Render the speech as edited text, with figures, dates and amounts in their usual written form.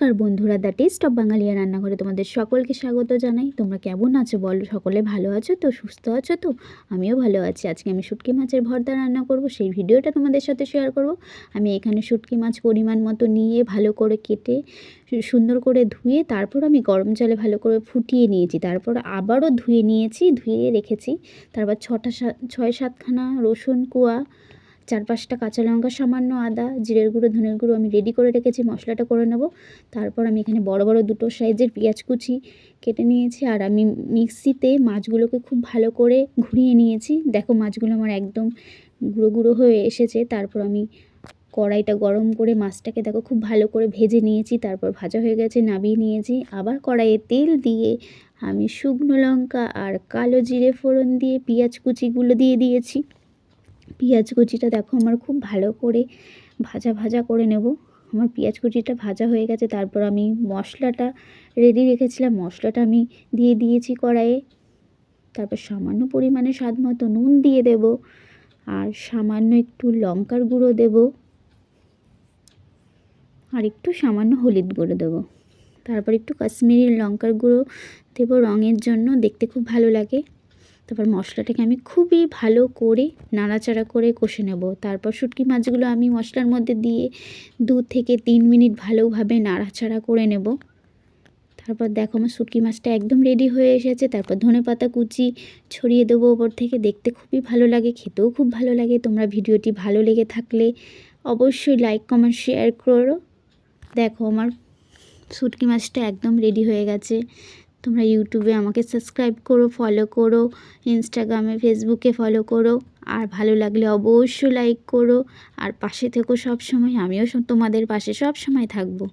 নমস্কার বন্ধুরা, the test of Bangaliya রান্নাঘরে তোমাদের সকলকে স্বাগত জানাই। তোমরা কেমন আছো বলো? সকলে ভালো আছো তো? সুস্থ আছো তো? আমিও ভালো আছি। আজকে আমি শুটকি মাছের ভর্তা রান্না করব, সেই ভিডিওটা তোমাদের সাথে শেয়ার করব। আমি এখানে শুটকি মাছ পরিমাণ মতো নিয়ে ভালো করে কেটে সুন্দর করে ধুয়ে তারপর আমি গরম জলে ভালো করে ফুটিয়ে নিয়েছি। তারপর আবারও ধুয়ে নিয়েছি, ধুয়ে রেখেছি। তারপর 6-7খানা রসুন কোয়া, 4-5টা কাঁচা লঙ্কা, সামান্য আদা, জিরের গুঁড়ো, ধনের গুঁড়ো আমি রেডি করে রেখেছি। মশলাটা করে নেব। তারপর আমি এখানে বড় বড় দুটো সাইজের পেঁয়াজ কুচি কেটে নিয়েছি। আর আমি মিক্সিতে মাছগুলোকে খুব ভালো করে ঘুরিয়ে নিয়েছি। দেখো মাছগুলো আমার একদম গুঁড়ো গুঁড়ো হয়ে এসেছে। তারপর আমি কড়াইটা গরম করে মাছটাকে দেখো খুব ভালো করে ভেজে নিয়েছি। তারপর ভাজা হয়ে গেছে, নামিয়ে নিয়েছি। আবার কড়াইয়ে তেল দিয়ে আমি শুকনো লঙ্কা আর কালো জিরে ফোড়ন দিয়ে পেঁয়াজ কুচিগুলো দিয়ে দিয়েছি। পেঁয়াজ কুচিটা দেখো আমার খুব ভালো করে ভাজা ভাজা করে নেব। আমার পেঁয়াজ কুচিটা ভাজা হয়ে গেছে। তারপর আমি মশলাটা রেডি রেখেছিলাম, মশলাটা আমি দিয়ে দিয়েছি কড়াইয়ে। তারপর সামান্য পরিমাণে স্বাদ মতো নুন দিয়ে দেব, আর সামান্য একটু লঙ্কার গুঁড়ো দেব, আর একটু সামান্য হলুদ গুঁড়ো দেবো। তারপর একটু কাশ্মীরি লঙ্কার গুঁড়ো দেবো রঙের জন্য, দেখতে খুব ভালো লাগে। তারপর মশলাটাকে আমি খুবই ভালো করে নাড়াচাড়া করে কষে নেব। তারপর শুটকি মাছগুলো আমি মশলার মধ্যে দিয়ে 2 থেকে 3 মিনিট ভালোভাবে নাড়াচাড়া করে নেব। তারপর দেখো আমার শুটকি মাছটা একদম রেডি হয়ে এসেছে। তারপর ধনেপাতা কুচি ছড়িয়ে দেবো ওপর থেকে, দেখতে খুবই ভালো লাগে, খেতেও খুব ভালো লাগে। তোমরা ভিডিওটি ভালো লেগে থাকলে অবশ্যই লাইক কমেন্ট শেয়ার করো। দেখো আমার শুটকি মাছটা একদম রেডি হয়ে গেছে। তোমরা ইউটিউবে আমাকে সাবস্ক্রাইব করো, ফলো করো, ইনস্টাগ্রামে ফেসবুকে ফলো করো। আর ভালো লাগলে অবশ্যই লাইক করো, আর পাশে থেকো সব সময়। আমিও তোমাদের পাশে সব সময় থাকবো।